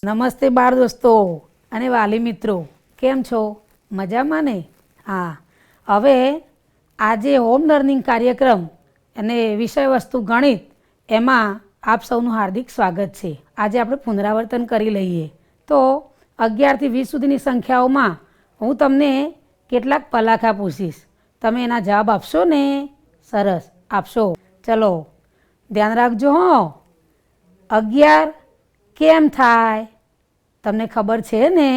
નમસ્તે બાળ દોસ્તો અને વાલી મિત્રો, કેમ છો? મજામાં ને? હા, હવે આજે હોમ લર્નિંગ કાર્યક્રમ અને વિષય વસ્તુ ગણિત એમાં આપ સૌનું હાર્દિક સ્વાગત છે. આજે આપણે પુનરાવર્તન કરી લઈએ. તો 11થી 20 સુધીની સંખ્યાઓમાં હું તમને કેટલાક પલાખા પૂછીશ, તમે એના જવાબ આપશો ને? સરસ, આપશો. ચલો ધ્યાન રાખજો. 11 કેમ થાય? તમને ખબર છે ને?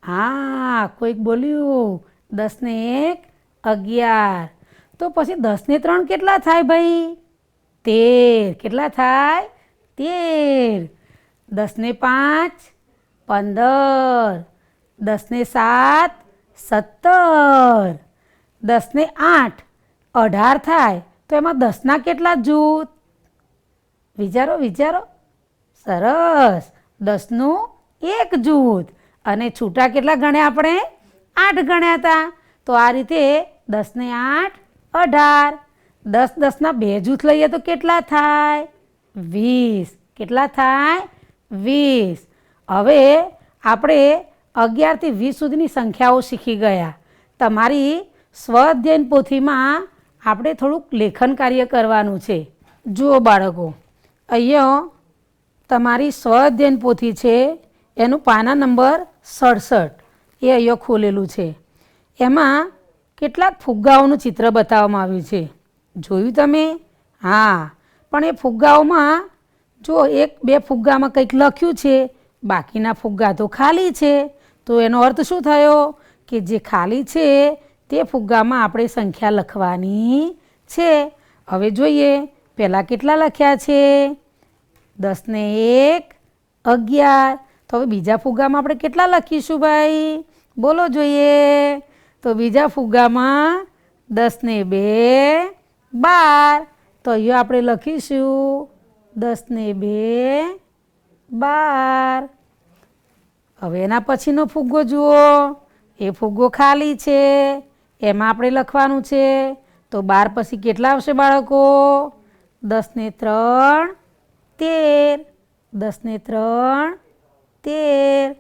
હા, કોઈક બોલ્યું 10 ને 1 11. તો પછી 10 ને 3 કેટલા થાય ભાઈ? 13. કેટલા થાય? 13. 10 ને 5 15. 10 ને 7 17. 10 ને 8 18 થાય. તો એમાં 10ના કેટલા જૂથ? વિચારો. સરસ, 10નું એક જૂથ. અને છૂટા કેટલા ગણ્યા આપણે? 8 ગણ્યા હતા. તો આ રીતે 10 ને 8 18. 10 10ના બે જૂથ લઈએ તો કેટલા થાય? 20. કેટલા થાય? 20. હવે આપણે 11થી 20 સુધીની સંખ્યાઓ શીખી ગયા. તમારી સ્વઅધ્યયન પોથીમાં આપણે થોડુંક લેખન કાર્ય કરવાનું છે. જુઓ બાળકો, અહીંયા તમારી સ્વઅધ્યયન પોથી છે, એનું પાના નંબર 67 એ અહીંયા ખોલેલું છે. એમાં કેટલાક ફુગ્ગાઓનું ચિત્ર બતાવવામાં આવ્યું છે. જોયું તમે? હા, પણ એ ફુગ્ગાઓમાં જો 1-2 ફુગ્ગામાં કંઈક લખ્યું છે, બાકીના ફુગ્ગા તો ખાલી છે. તો એનો અર્થ શું થયો? કે જે ખાલી છે તે ફુગ્ગામાં આપણે સંખ્યા લખવાની છે. હવે જોઈએ, પહેલાં કેટલા લખ્યા છે? 10 ને 1 11. તો હવે બીજા ફુગ્ગામાં આપણે કેટલા લખીશું ભાઈ? બોલો જોઈએ. તો બીજા ફુગ્ગામાં 10 ને 2 12. તો અહીંયા આપણે લખીશું 10 ને 2 12. હવે એના પછીનો ફુગ્ગો જુઓ, એ ફુગ્ગો ખાલી છે, એમાં આપણે લખવાનું છે. તો 12 પછી કેટલા આવશે બાળકો? 10 ને 3 13. 10 ને 3 13.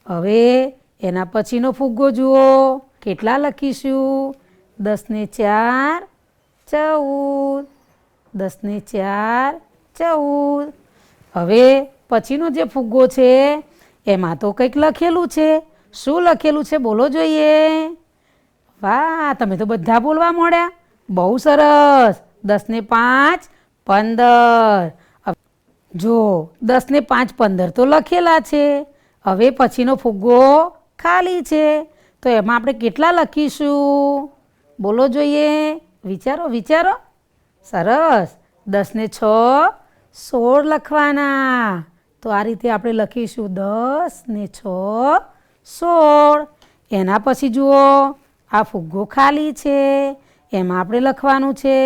હવે એના પછીનો ફુગ્ગો જુઓ, કેટલા લખીશું? 10 ને 4 14. 10 ને 4 14. હવે પછીનો જે ફુગ્ગો છે એમાં તો કંઈક લખેલું છે. શું લખેલું છે બોલો જોઈએ? વાહ, તમે તો બધા બોલવા માંડ્યા. બહુ સરસ. 10 ને 5 15. જો 10 ને 5 15 તો લખેલા છે. હવે પછીનો ફુગ્ગો ખાલી છે. તો એમાં આપણે કેટલા લખીશું? બોલો જોઈએ. વિચારો. સરસ. 10 ને 6 16 લખવાના. તો આ રીતે આપણે લખીશું 10 ને 6 16. એના પછી જુઓ, આ ફુગ્ગો ખાલી છે, એમાં આપણે લખવાનું છે.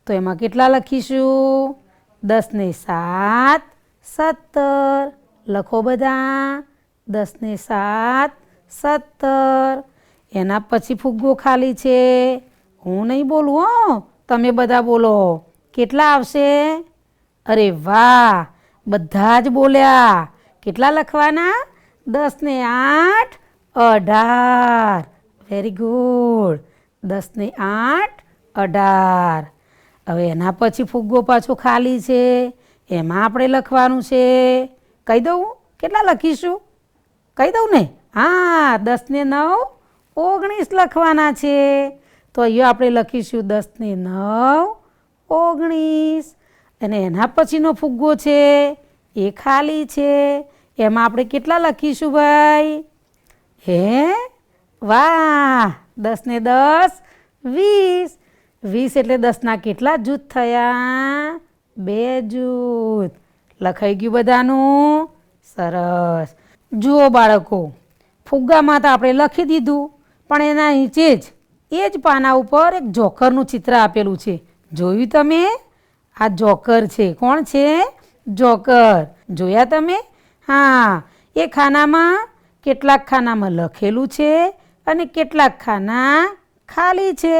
તો એમાં કેટલા લખીશું? 10 ને 7 17. લખો બધા. 10 ને 7 17. એના પછી ફુગ્ગો ખાલી છે. હું નહીં બોલું હો, તમે બધા બોલો. કેટલા આવશે? અરે વાહ, બધા જ બોલ્યા. કેટલા લખવાના? 10 ને 8 18. Very good. 10 ને 8 18. હવે એના પછી ફુગ્ગો પાછો ખાલી છે, એમાં આપણે લખવાનું છે. કહી દઉં કેટલા લખીશું? કહી દઉં ને? હા, 10 ને 9 19 લખવાના છે. તો અહીંયા આપણે લખીશું 10 ને 9 19. અને એના પછીનો ફુગ્ગો છે એ ખાલી છે, એમાં આપણે કેટલા લખીશું ભાઈ? વાહ, 10 ને 10 20. 20 એટલે 10ના કેટલા જૂથ થયા? 2 જૂથ. લખાઈ ગયું બધાનું? સરસ. જુઓ બાળકો, ફુગ્ગામાં તો આપણે લખી દીધું, પણ એના નીચે જ એ જ પાના ઉપર એક જોકરનું ચિત્ર આપેલું છે. જોયું તમે? આ જોકર છે. કોણ છે? જોકર. જોયા તમે? હા, એ ખાનામાં કેટલાક ખાનામાં લખેલું છે અને કેટલાક ખાના ખાલી છે.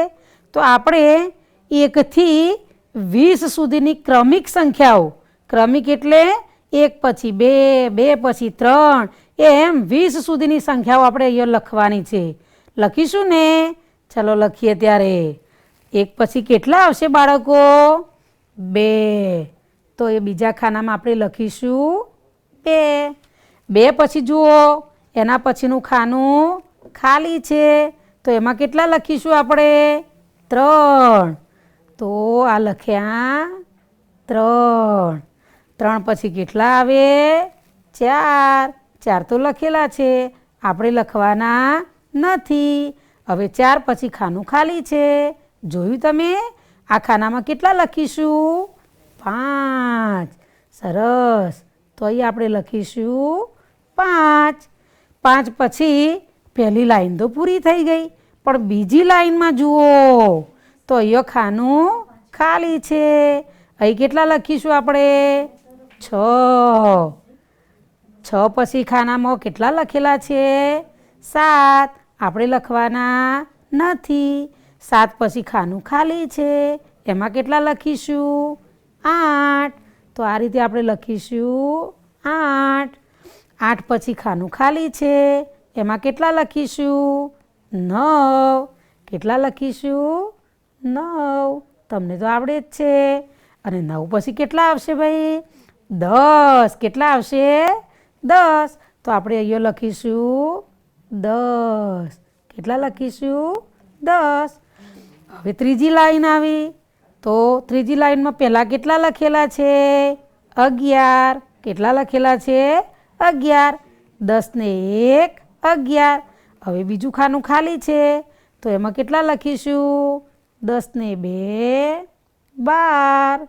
તો આપણે 1 થી 20 સુધીની ક્રમિક સંખ્યાઓ, ક્રમિક એટલે એક પછી બે, બે પછી ત્રણ, એમ 20 સુધીની સંખ્યાઓ આપણે અહીંયા લખવાની છે. લખીશું ને? ચલો લખીએ ત્યારે. એક પછી કેટલા આવશે બાળકો? 2. તો એ બીજા ખાનામાં આપણે લખીશું 2. 2 પછી જુઓ, એના પછીનું ખાનું ખાલી છે, તો એમાં કેટલા લખીશું આપણે? 3. તો આ લખ્યા 3. 3 પછી કેટલા આવે? 4. 4 તો લખેલા છે, આપણે લખવાના નથી. હવે 4 પછી ખાનું ખાલી છે. જોયું તમે? આ ખાનામાં કેટલા લખીશું? 5. સરસ. તો અહીં આપણે લખીશું 5. 5 પછી પહેલી લાઈન તો પૂરી થઈ ગઈ, પણ બીજી લાઈનમાં જુઓ તો અહીંયા ખાનું ખાલી છે. અહીં કેટલા લખીશું આપણે? 6. 6 પછી ખાનામાં કેટલા લખેલા છે? 7. આપણે લખવાના નથી. 7 પછી ખાનું ખાલી છે, એમાં કેટલા લખીશું? 8. તો આ રીતે આપણે લખીશું 8. 8 પછી ખાનું ખાલી છે, એમાં કેટલા લખીશું? 9. કેટલા લખીશું? 9. તમને તો આવડે જ છે. અને 9 પછી કેટલા આવશે ભાઈ? 10. કેટલા આવશે? 10. તો આપણે અહીંયા લખીશું 10. કેટલા લખીશું? 10. હવે ત્રીજી લાઈન આવી, તો ત્રીજી લાઈનમાં પહેલાં કેટલા લખેલા છે? 11. કેટલા લખેલા છે? 11. 10 ને 1 11. હવે બીજું ખાનું ખાલી છે, તો એમાં કેટલા લખીશું? 10 ને 2 12.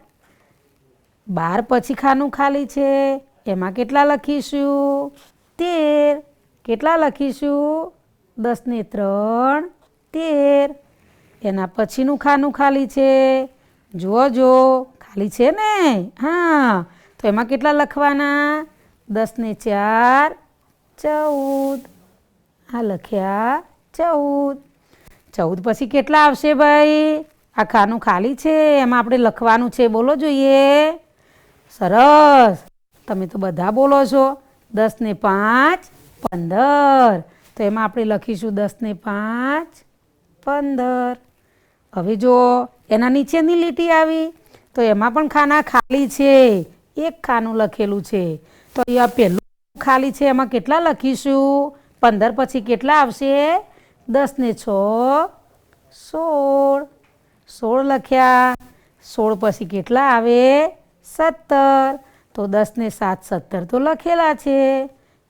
12 પછી ખાનું ખાલી છે, એમાં કેટલા લખીશું? 13. કેટલા લખીશું? 10 ને 3 13. એના પછીનું ખાનું ખાલી છે, જો ખાલી છે ને? હા, તો એમાં કેટલા લખવાના? 10 ને 4 14. આ લખ્યા 14. 14 પછી કેટલા આવશે ભાઈ? આ ખાનું ખાલી છે, એમાં આપણે લખવાનું છે. બોલો જોઈએ. સરસ, તમે તો બધા બોલો છો. 10 ને 5 15. તો એમાં આપણે લખીશું 10 ને 5 15. હવે જો એના નીચેની લીટી આવી, તો એમાં પણ ખાના ખાલી છે, એક ખાનું લખેલું છે. તો અહીંયા પહેલું ખાલી છે, એમાં કેટલા લખીશું? 15 પછી કેટલા આવશે? 10 ને 6 16. 16 લખ્યા. 16 પછી કેટલા આવે? 17. તો 10 ને 7 17 તો લખેલા છે,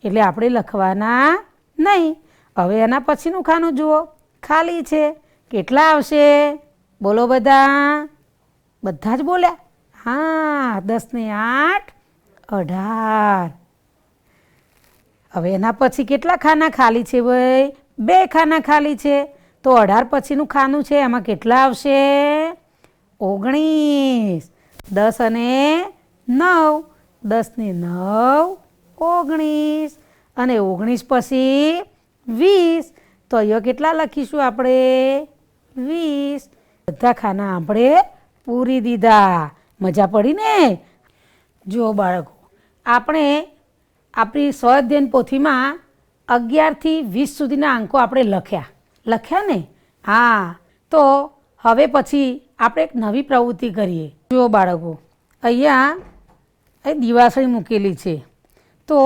એટલે આપણે લખવાના નહીં. હવે એના પછીનું ખાનું જુઓ, ખાલી છે. કેટલા આવશે? બોલો બધા. બધા જ બોલ્યા? હા, 10 ને 8 18. હવે એના પછી કેટલા ખાના ખાલી છે ભાઈ? 2 ખાના ખાલી છે. તો 18 પછીનું ખાનું છે, એમાં કેટલા આવશે? 19. 10 અને 9. 10 ને 9 19. અને 19 પછી 20. તો અહીંયા કેટલા લખીશું આપણે? 20. બધા ખાના આપણે પૂરી દીધા. મજા પડી ને? જુઓ બાળકો, આપણે આપણી સ્વાધ્યાયન પોથીમાં 11 થી 20 સુધીના અંકો આપણે લખ્યા ને? હા, તો હવે પછી આપણે એક નવી પ્રવૃત્તિ કરીએ. જુઓ બાળકો, અહીંયા દિવાસળી મૂકેલી છે. તો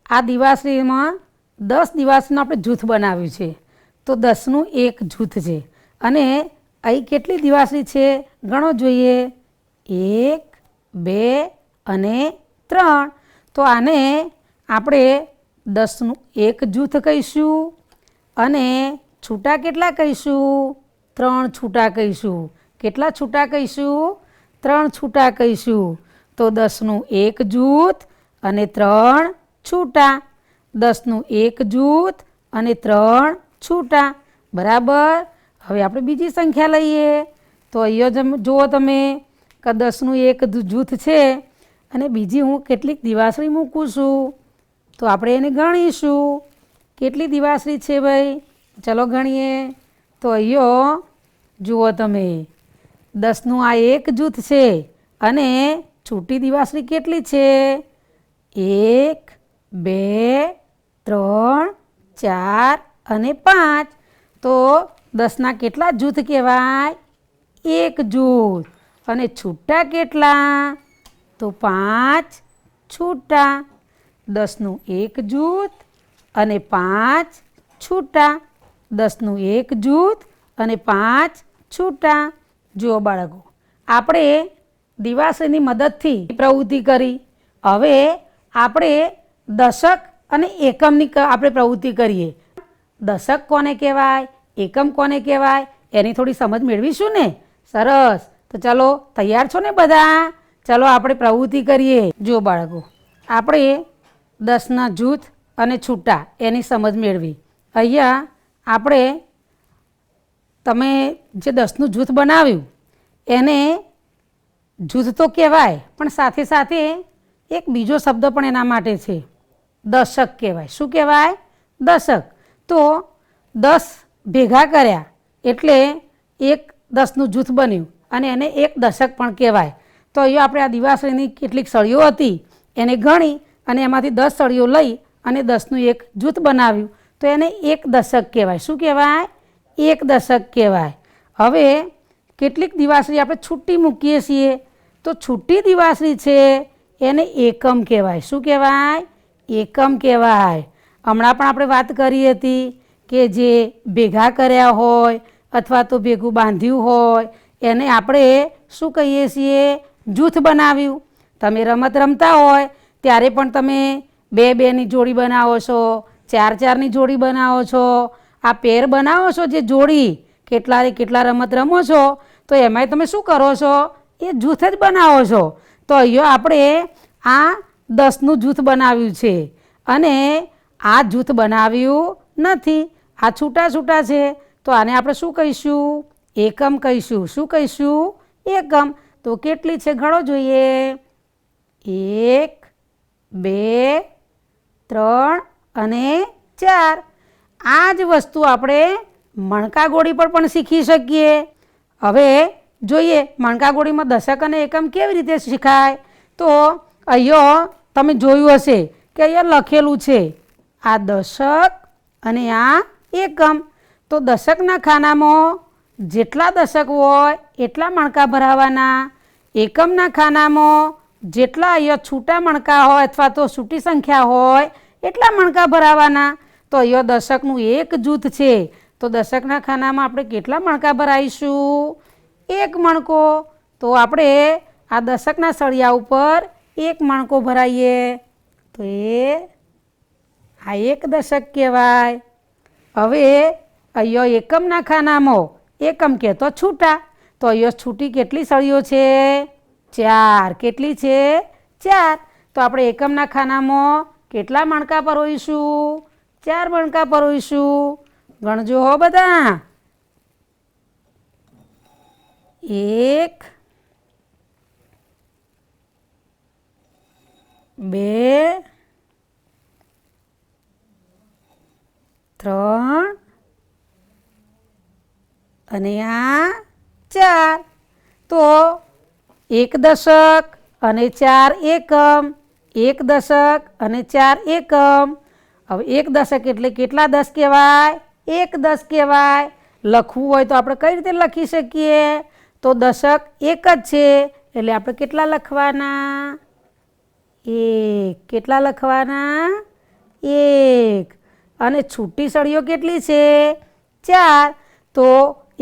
આ દિવાસળીમાં 10 દિવાસળીનું આપણે જૂથ બનાવ્યું છે. તો 10નું એક જૂથ છે. અને અહીં કેટલી દિવાસળી છે ગણો જોઈએ? 1 2 અને 3. તો આને આપણે 10નું એક જૂથ કહીશું, અને છૂટા કેટલા કહીશું? 3 છૂટા કહીશું. કેટલા છૂટા કહીશું? 3 છૂટા કહીશું. તો 10નું એક જૂથ અને 3 છૂટા. 10નું એક જૂથ અને 3 છૂટા. બરાબર. હવે આપણે બીજી સંખ્યા લઈએ. તો અહીંયા જુઓ તમે કે 10નું એક જૂથ છે, અને બીજી હું કેટલીક દિવાસળી મૂકું છું. તો આપણે એને ગણીશું. કેટલી દિવાસળી છે ભાઈ? ચલો ગણીએ. તો અહીંયા જુઓ તમે, 10નું આ એક જૂથ છે, અને છૂટી દિવાસળી કેટલી છે? 1 2 3 4 અને 5. તો 10ના કેટલા જૂથ કહેવાય? એક જૂથ. અને છૂટા કેટલા? તો 5 છૂટા. 10નું એક જૂથ અને 5 છૂટા. 10નું એક જૂથ અને 5 છૂટા. જુઓ બાળકો, આપણે દિવાસળીની મદદથી પ્રવૃત્તિ કરી. હવે આપણે દશક અને એકમની આપણે પ્રવૃત્તિ કરીએ. દશક કોને કહેવાય, એકમ કોને કહેવાય, એની થોડી સમજ મેળવીશું ને? સરસ. તો ચાલો, તૈયાર છો ને બધા? ચાલો આપણે પ્રવૃત્તિ કરીએ. જો બાળકો, આપણે 10ના જૂથ અને છૂટા એની સમજ મેળવી. અહીંયા આપણે તમે જે 10નું જૂથ બનાવ્યું એને જૂથ તો કહેવાય, પણ સાથે સાથે એક બીજો શબ્દ પણ એના માટે છે, દશક કહેવાય. શું કહેવાય? દશક. તો 10 ભેગા કર્યા એટલે એક 10નું જૂથ બન્યું અને એને એક દશક પણ કહેવાય. તો અહીંયા આપણે આ દિવાસળીની કેટલીક સળીઓ હતી એને ગણી અને એમાંથી 10 સળીઓ લઈ અને 10નું એક જૂથ બનાવ્યું, તો એને એક દશક કહેવાય. શું કહેવાય? એક દશક કહેવાય. હવે કેટલીક દિવાસળી આપણે છૂટી મૂકીએ છીએ, તો છૂટી દિવાસળી છે એને એકમ કહેવાય. શું કહેવાય? એકમ કહેવાય. હમણાં પણ આપણે વાત કરી હતી કે જે ભેગા કર્યા હોય અથવા તો ભેગું બાંધ્યું હોય એને આપણે શું કહીએ છીએ? જૂથ બનાવ્યું. તમે રમત રમતા હોય ત્યારે પણ તમે 2-2ની જોડી બનાવો છો, 4-4ની જોડી બનાવો છો. આ પેર બનાવો છો જે જોડી, કેટલા રમત રમો છો, તો એમાંય તમે શું કરો છો? એ જૂથ જ બનાવો છો. તો અહીંયા આપણે આ 10નું જૂથ બનાવ્યું છે અને આ જૂથ બનાવ્યું નથી. આ છૂટા છૂટા છે, તો આને આપણે શું કહીશું? એકમ કહીશું. શું કહીશું? એકમ. તો કેટલી છે ગણો જોઈએ? 1 2 3 અને 4. આ જ વસ્તુ આપણે મણકા ગોળી પર પણ શીખી શકીએ. હવે જોઈએ મણકા ગોળીમાં દશક અને એકમ કેવી રીતે શીખાય. તો અહીંયા તમે જોયું હશે કે અહીંયા લખેલું છે આ દશક અને આ એકમ. તો દશકના ખાનામાં જેટલા દશક હોય એટલા મણકા ભરાવાના. એકમના ખાનામાં જેટલા અહીંયા છૂટા મણકા હોય અથવા તો છૂટી સંખ્યા હોય એટલા મણકા ભરાવાના. તો અહીંયા દશકનું એક જૂથ છે, તો દશકના ખાનામાં આપણે કેટલા મણકા ભરાઈશું? એક મણકો. તો આપણે આ દશકના સળિયા ઉપર એક મણકો ભરાઈએ તો આ એક દશક કહેવાય. હવે અહીંયા એકમના ખાનામાં એકમ કહેતો છૂટા, તો અહીંયા છૂટી કેટલી સળીઓ છે? 4. કેટલી છે? 4. તો આપણે એકમના ખાનામાં કેટલા મણકા પરોઈશું? 4 મણકા પરોઈશું. ગણજો હો બધા. 1 2 3 અને આ 4. તો 1 દશક અને 4 એકમ. 1 દશક અને 4 એકમ. હવે 1 દશક એટલે કેટલા 10 કહેવાય? 1 10 કહેવાય. લખવું હોય તો આપણે કઈ રીતે લખી શકીએ? તો દશક એક જ છે એટલે આપણે કેટલા લખવાના? 1. કેટલા લખવાના? 1. અને છૂટી સળીઓ કેટલી છે? 4. તો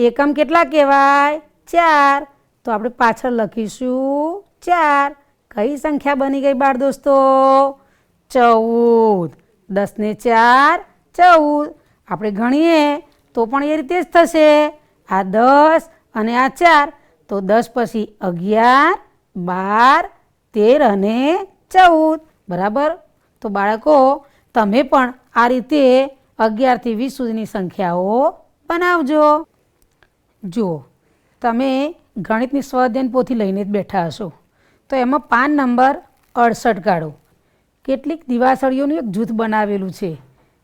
એકમ કેટલા કહેવાય? 4. તો આપણે પાછળ લખીશું 4. કઈ સંખ્યા બની ગઈ બાળ દોસ્તો? 14. 10 ને 4 14. આપણે ગણીએ તો પણ એ રીતે જ થશે. આ 10 અને આ 4. તો 10 પછી 11 12 13 અને 14. બરાબર. તો બાળકો તમે પણ આ રીતે 11 થી 20 સુધીની સંખ્યાઓ બનાવજો. જુઓ, તમે ગણિતની સ્વાધ્યાયન પોથી લઈને જ બેઠા હશો, તો એમાં પાન નંબર 68 કાઢો. કેટલીક દિવાસળીઓનું એક જૂથ બનાવેલું છે.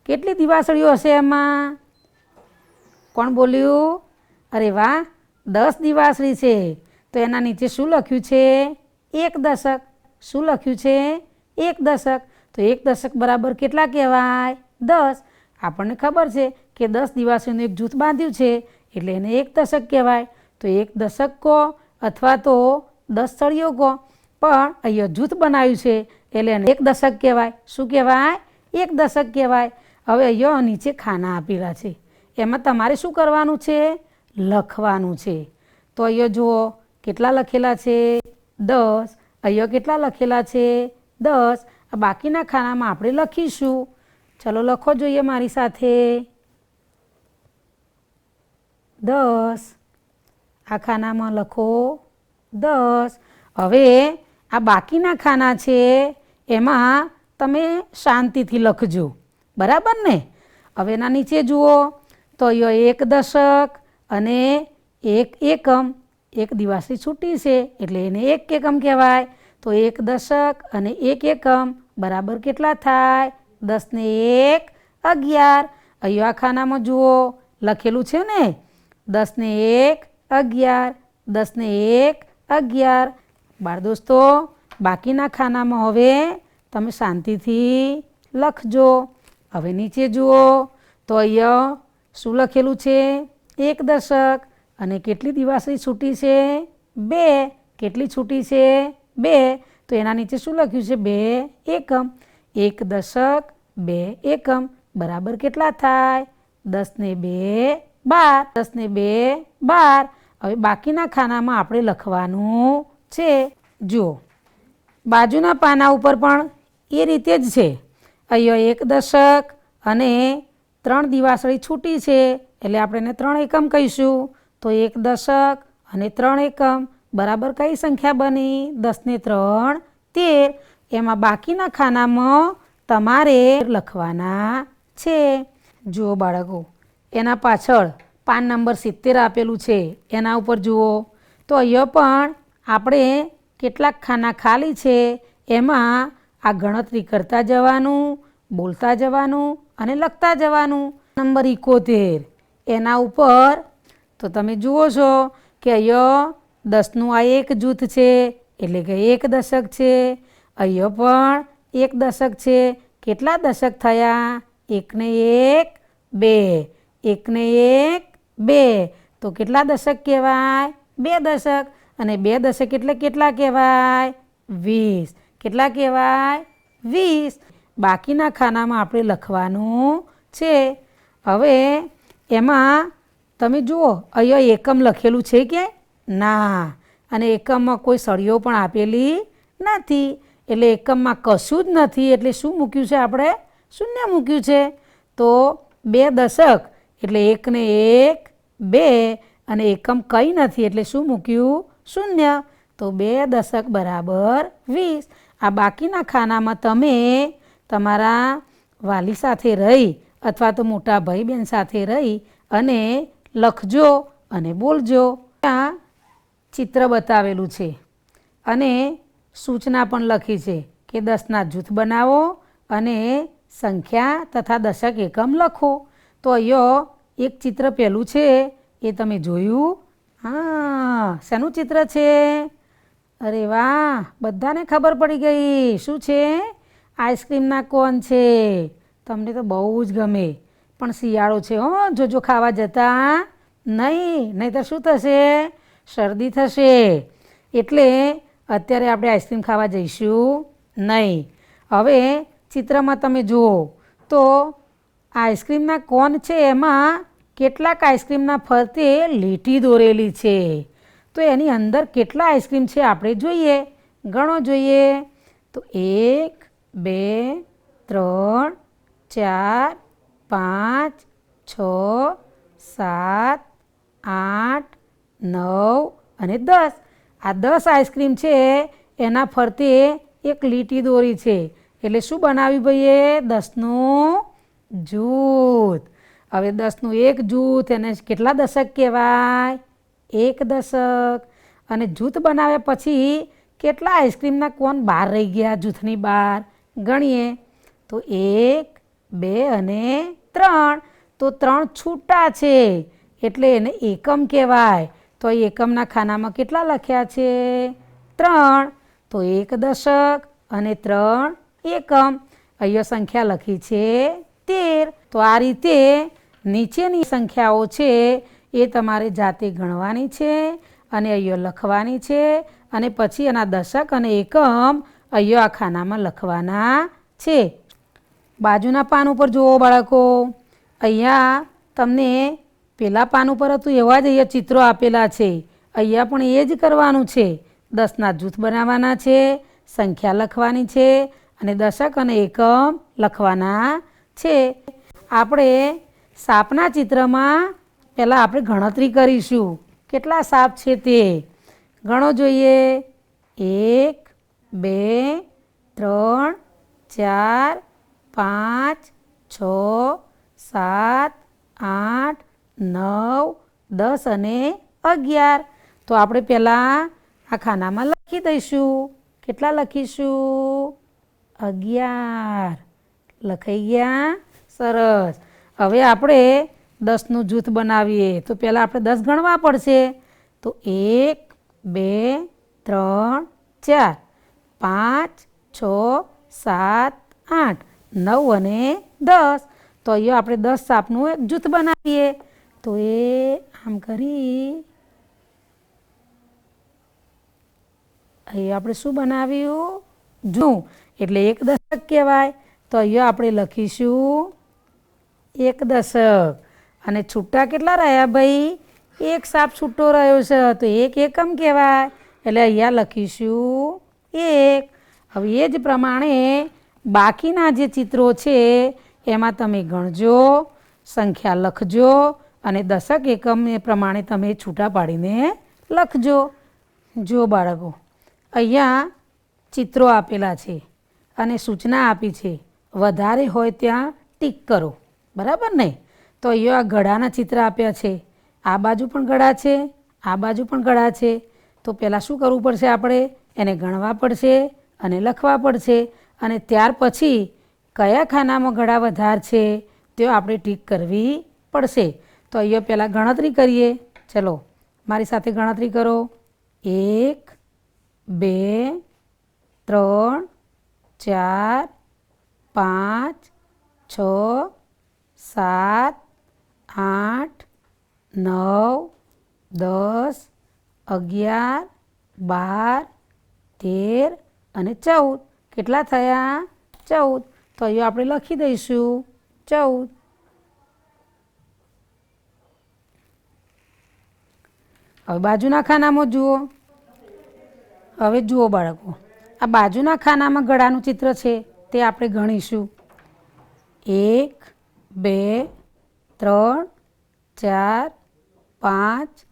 કેટલી દિવાસળીઓ હશે એમાં? કોણ બોલ્યું? અરે વાહ, 10 દિવાસળી છે. તો એના નીચે શું લખ્યું છે? એક દશક. શું લખ્યું છે? એક દશક. તો એક દશક બરાબર કેટલા કહેવાય? 10. આપણને ખબર છે કે 10 દિવાસળીનું એક જૂથ બાંધ્યું છે એટલે એને એક દશક કહેવાય. તો એક દશક કહો અથવા તો 10 સળીઓ કહો, પણ અહીંયા જૂથ બનાવ્યું છે એટલે એને એક દશક કહેવાય. શું કહેવાય? એક દશક કહેવાય. હવે અહીંયા નીચે ખાના આપેલા છે, એમાં તમારે શું કરવાનું છે? લખવાનું છે. તો અહીંયા જુઓ કેટલા લખેલા છે? 10. અહીંયા કેટલા લખેલા છે? 10. આ બાકીના ખાનામાં આપણે લખીશું. ચલો લખો જોઈએ મારી સાથે. 10. આ ખાનામાં લખો 10. હવે આ બાકીના ખાના છે એમાં તમે શાંતિથી લખજો, બરાબર ને? હવે એના નીચે જુઓ તો અહીંયા એક દશક અને એક એકમ. એક દિવાસળી છૂટી છે એટલે એને એક એકમ કહેવાય. તો એક દશક અને એક એકમ બરાબર કેટલા થાય? 10 ને 1 11. અહીંયા આ ખાનામાં જુઓ લખેલું છે ને 10 ને 1 11. 10 ને 1 11. બાળ દોસ્તો, બાકીના ખાનામાં હવે તમે શાંતિથી લખજો. હવે નીચે જુઓ તો અહીંયા શું લખેલું છે? એક દશક અને કેટલી દિવાસળી છૂટી છે? 2. કેટલી છૂટી છે? 2. તો એના નીચે શું લખ્યું છે? 2 એકમ. એક દશક 2 એકમ બરાબર કેટલા થાય? 10 ને 2 12. 10 ને 2 12. હવે બાકીના ખાનામાં આપણે લખવાનું છે. જુઓ બાજુના પાના ઉપર પણ એ રીતે જ છે. અહીંયા એક દશક અને 3 દિવાસળી છૂટી છે એટલે આપણે એને 3 એકમ કહીશું. તો એક દશક અને 3 એકમ બરાબર કઈ સંખ્યા બની? 10 ને 3 13. એમાં બાકીના ખાનામાં તમારે લખવાના છે. જુઓ બાળકો, એના પાછળ પાન નંબર 70 આપેલું છે, એના ઉપર જુઓ તો અહીંયા પણ આપણે કેટલાક ખાના ખાલી છે એમાં આ ગણતરી કરતા જવાનું, બોલતા જવાનું અને લખતા જવાનું. નંબર 71 એના ઉપર તો તમે જુઓ છો કે અહીંયા 10નું આ એક જૂથ છે એટલે કે એક દશક છે. અહીંયા પણ એક દશક છે. કેટલા દશક થયા? 1 ને 1 2. 1 ને 1 2. તો કેટલા દશક કહેવાય? 2 દશક. અને 2 દશક એટલે કેટલા કહેવાય? 20. કેટલા કહેવાય? 20. બાકીના ખાનામાં આપણે લખવાનું છે. હવે એમાં તમે જુઓ અહીંયા એકમ લખેલું છે કે ના? અને એકમમાં કોઈ સળીઓ પણ આપેલી નથી એટલે એકમમાં કશું જ નથી. એટલે શું મૂક્યું છે આપણે? શૂન્ય મૂક્યું છે. તો 2 દશક એટલે 1 ને 1 2 અને એકમ કંઈ નથી એટલે શું મૂક્યું? શૂન્ય. તો 2 દશક બરાબર 20. આ બાકીના ખાનામાં તમે તમારા વાલી સાથે રહી અથવા તો મોટા ભાઈ બહેન સાથે રહી અને લખજો અને બોલજો. ત્યાં ચિત્ર બતાવેલું છે અને સૂચના પણ લખી છે કે 10ના જૂથ બનાવો અને સંખ્યા તથા દશક એકમ લખો. તો અહીંયા એક ચિત્ર પહેલું છે એ તમે જોયું? હા, શેનું ચિત્ર છે? અરે વાહ, બધાને ખબર પડી ગઈ. શું છે? આઈસ્ક્રીમના કોન છે. તમને તો બહુ જ ગમે, પણ શિયાળો છે હો, જોજો ખાવા જતા નહીં તો શું થશે? શરદી થશે. એટલે અત્યારે આપણે આઈસ્ક્રીમ ખાવા જઈશું નહીં. હવે ચિત્રમાં તમે જુઓ તો આઈસ્ક્રીમના કોન છે એમાં કેટલાક આઈસ્ક્રીમના ફરતે લીટી દોરેલી છે. તો એની અંદર કેટલા આઈસ્ક્રીમ છે આપણે જોઈએ, ગણો જોઈએ. તો 1 2 3 4 5 6 7 8 9 અને 10. આ 10 આઈસ્ક્રીમ છે એના ફરતે એક લીટી દોરી છે એટલે શું બનાવ્યું ભાઈએ? 10નું જૂથ. હવે 10નું એક જૂથ એને કેટલા દશક કહેવાય? 1 દશક. અને જૂથ બનાવ્યા પછી કેટલા આઈસ્ક્રીમના કોન બહાર રહી ગયા જૂથની બહાર? ગણીએ તો 1 2 અને 3. તો 3 છૂટા છે એટલે એને એકમ કહેવાય. તો એકમના ખાનામાં કેટલા લખ્યા છે? 3. તો 1 દશક અને 3 એકમ. અહીંયા સંખ્યા લખી છે 13. તો આ રીતે નીચેની સંખ્યાઓ છે એ તમારે જાતે ગણવાની છે અને અહીંયા લખવાની છે અને પછી એના દશક અને એકમ અહીંયા આ ખાનામાં લખવાના છે. બાજુના પાન ઉપર જુઓ બાળકો, અહીંયા તમને પેલા પાન ઉપર હતું એવા જ અહીંયા ચિત્રો આપેલા છે. અહીંયા પણ એ જ કરવાનું છે. 10ના જૂથ બનાવવાના છે, સંખ્યા લખવાની છે અને દશક અને એકમ લખવાના છે. આપણે સાપના ચિત્રમાં પહેલાં આપણે ગણતરી કરીશું કેટલા સાપ છે તે ગણો જોઈએ. 1 2 3 4 5 6 7 8 9 10 અને 11. તો આપણે પહેલાં આ ખાનામાં લખી દઈશું. કેટલા લખીશું? 11. લખાઈ ગયા? સરસ. હવે આપણે 10નું જૂથ બનાવીએ તો પહેલાં આપણે 10 ગણવા પડશે. તો 1 2 3 4 5 6 7 8 9 અને 10. તો અહીંયા આપણે 10 સાપનું એક જૂથ બનાવીએ. તો એ આમ કરી અહીંયા આપણે શું બનાવ્યું? જૂથ. એટલે એક દશક કહેવાય. તો અહીંયા આપણે લખીશું એક દશક. અને છૂટા કેટલા રહ્યા ભાઈ? એક સાપ છૂટો રહ્યો છે તો એક એકમ કહેવાય. એટલે અહીંયા લખીશું 1. હવે એ જ પ્રમાણે બાકીના જે ચિત્રો છે એમાં તમે ગણજો, સંખ્યા લખજો અને દશક એકમ એ પ્રમાણે તમે છૂટા પાડીને લખજો. જો બાળકો, અહીંયા ચિત્રો આપેલા છે અને સૂચના આપી છે. વધારે હોય ત્યાં ટીક કરો, બરાબર ને? તો અહીંયા આ ઘડાના ચિત્ર આપ્યા છે. આ બાજુ પણ ઘડા છે, આ બાજુ પણ ઘડા છે. તો પહેલાં શું કરવું પડશે? આપણે એને ગણવા પડશે અને લખવા પડશે અને ત્યાર પછી કયા ખાનામાં ઘડા વધારે છે તે આપણે ટીક કરવી પડશે. તો અહીંયા પહેલાં ગણતરી કરીએ. ચલો મારી સાથે ગણતરી કરો. 1 2 3 4 5 6 7 8 9 10 11 12 13 અને 14. કેટલા થયા? 14. તો અહીંયા આપણે લખી દઈશું 14. હવે બાજુના ખાનામાં જુઓ. હવે જુઓ બાળકો, આ બાજુના ખાનામાં ગળાનું ચિત્ર છે તે આપણે ગણીશું. 1 2 3 4 5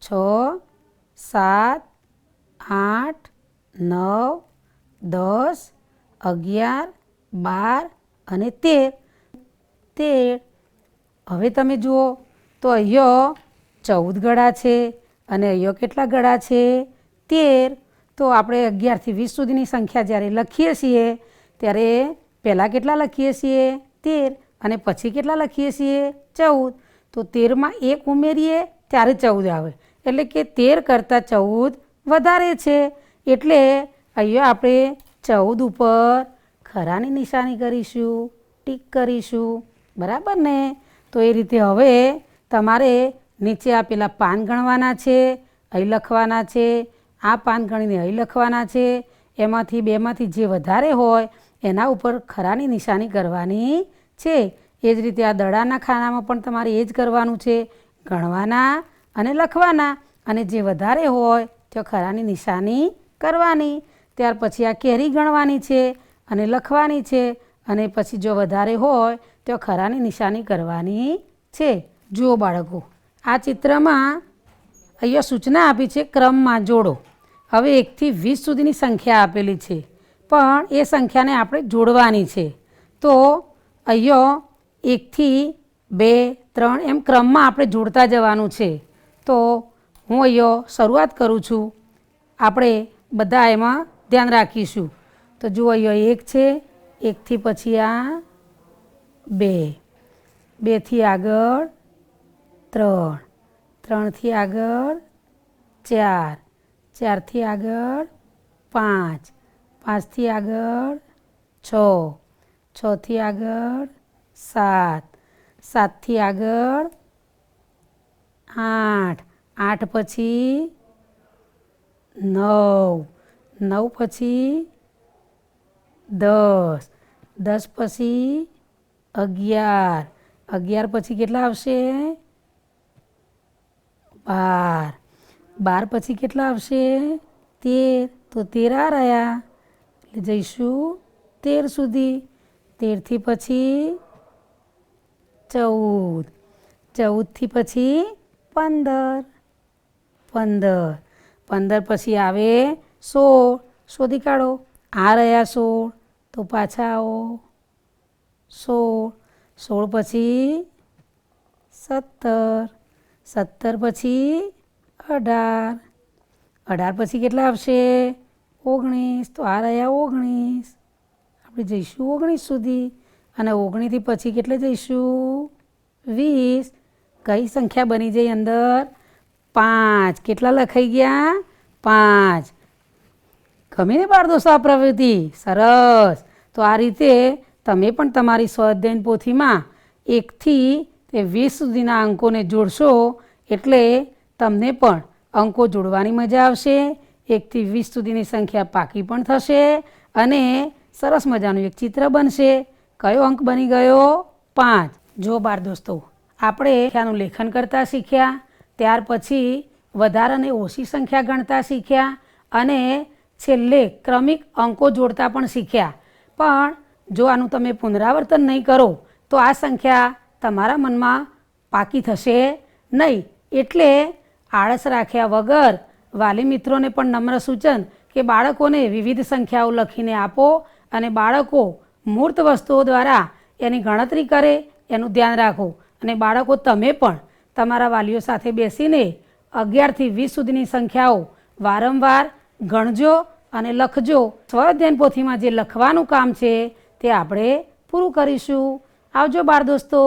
6 7 8 9 10 11 12 અને 13. હવે તમે જુઓ તો અહીંયા 14 ગળા છે અને અહીંયા કેટલા ગળા છે? 13. તો આપણે 11થી 20 સુધીની સંખ્યા જ્યારે લખીએ છીએ ત્યારે પહેલાં કેટલા લખીએ છીએ? 13. અને પછી કેટલા લખીએ છીએ? 14. તો 13માં 1 ઉમેરીએ ત્યારે 14 આવે. એટલે કે 13 કરતાં 14 વધારે છે. એટલે અહીંયા આપણે 14 ઉપર ખરાની નિશાની કરીશું, ટીક કરીશું, બરાબર ને? તો એ રીતે હવે તમારે નીચે આપેલા પાન ગણવાના છે, અહીં લખવાના છે. આ પાન ગણીને અહીં લખવાના છે. એમાંથી બેમાંથી જે વધારે હોય એના ઉપર ખરાની નિશાની કરવાની છે. એ જ રીતે આ દડાના ખાનામાં પણ તમારે એ જ કરવાનું છે. ગણવાના અને લખવાના અને જે વધારે હોય તો ખરાની નિશાની કરવાની. ત્યાર પછી આ કેરી ગણવાની છે અને લખવાની છે અને પછી જો વધારે હોય તો ખરાની નિશાની કરવાની છે. જુઓ બાળકો, આ ચિત્રમાં અહીંયા સૂચના આપી છે ક્રમમાં જોડો. હવે 1થી 20 સુધીની સંખ્યા આપેલી છે પણ એ સંખ્યાને આપણે જોડવાની છે. તો અહીંયા 1થી 2 3 એમ ક્રમમાં આપણે જોડતા જવાનું છે. તો હું અહીંયા શરૂઆત કરું છું. આપણે બધા એમાં ધ્યાન રાખીશું. તો જુઓ અહીંયા 1 છે, 1થી પછી આ 2, 2થી આગળ 3, 3થી આગળ 4, 4થી આગળ 5, 5થી આગળ છ, છથી આગળ 7, 7થી આગળ 8, 8 પછી 9, 9 પછી 10, 10 પછી 11, 11 પછી કેટલા આવશે? 12, 12 પછી કેટલા આવશે? 13, તો 13 આ રહ્યા એટલે જઈશું 13 સુધી. 13થી પછી 14, 14થી પછી 15, 15, 15 પછી આવે 16, શોધી કાઢો. આ રહ્યા 16, તો પાછા આવો 16, 16 પછી 17, 17 પછી 18, 18 પછી કેટલા આવશે? 19, તો આ રહ્યા 19, આપણે જઈશું 19 સુધી. અને 19થી પછી કેટલે જઈશું? 20. કઈ સંખ્યા બની જઈ અંદર? 5. કેટલા લખાઈ ગયા? 5. ગમે ને બાળ દોસ્તો આ પ્રવૃત્તિ? સરસ. તો આ રીતે તમે પણ તમારી સ્વાધ્યાયન પોથીમાં 1થી તે 20 સુધીના અંકોને જોડશો એટલે તમને પણ અંકો જોડવાની મજા આવશે. 1થી 20 સુધીની સંખ્યા પાકી પણ થશે અને સરસ મજાનું એક ચિત્ર બનશે. કયો અંક બની ગયો? 5. જો બાળ દોસ્તો, આપણે સંખ્યાનું લેખન કરતા શીખ્યા, ત્યાર પછી વધારે અને ઓછી સંખ્યા ગણતા શીખ્યા અને છેલ્લે ક્રમિક અંકો જોડતા પણ શીખ્યા. પણ જો આનું તમે પુનરાવર્તન નહીં કરો તો આ સંખ્યા તમારા મનમાં પાકી થશે નહીં. એટલે આળસ રાખ્યા વગર વાલી મિત્રોને પણ નમ્ર સૂચન કે બાળકોને વિવિધ સંખ્યાઓ લખીને આપો અને બાળકો મૂર્ત વસ્તુઓ દ્વારા એની ગણતરી કરે એનું ધ્યાન રાખો. અને બાળકો તમે પણ તમારા વાલીઓ સાથે બેસીને 11થી 20 સુધીની સંખ્યાઓ વારંવાર ગણજો અને લખજો. સ્વાધ્યાયન પોથીમાં જે લખવાનું કામ છે તે આપણે પૂરું કરીશું. આવજો બાળ દોસ્તો.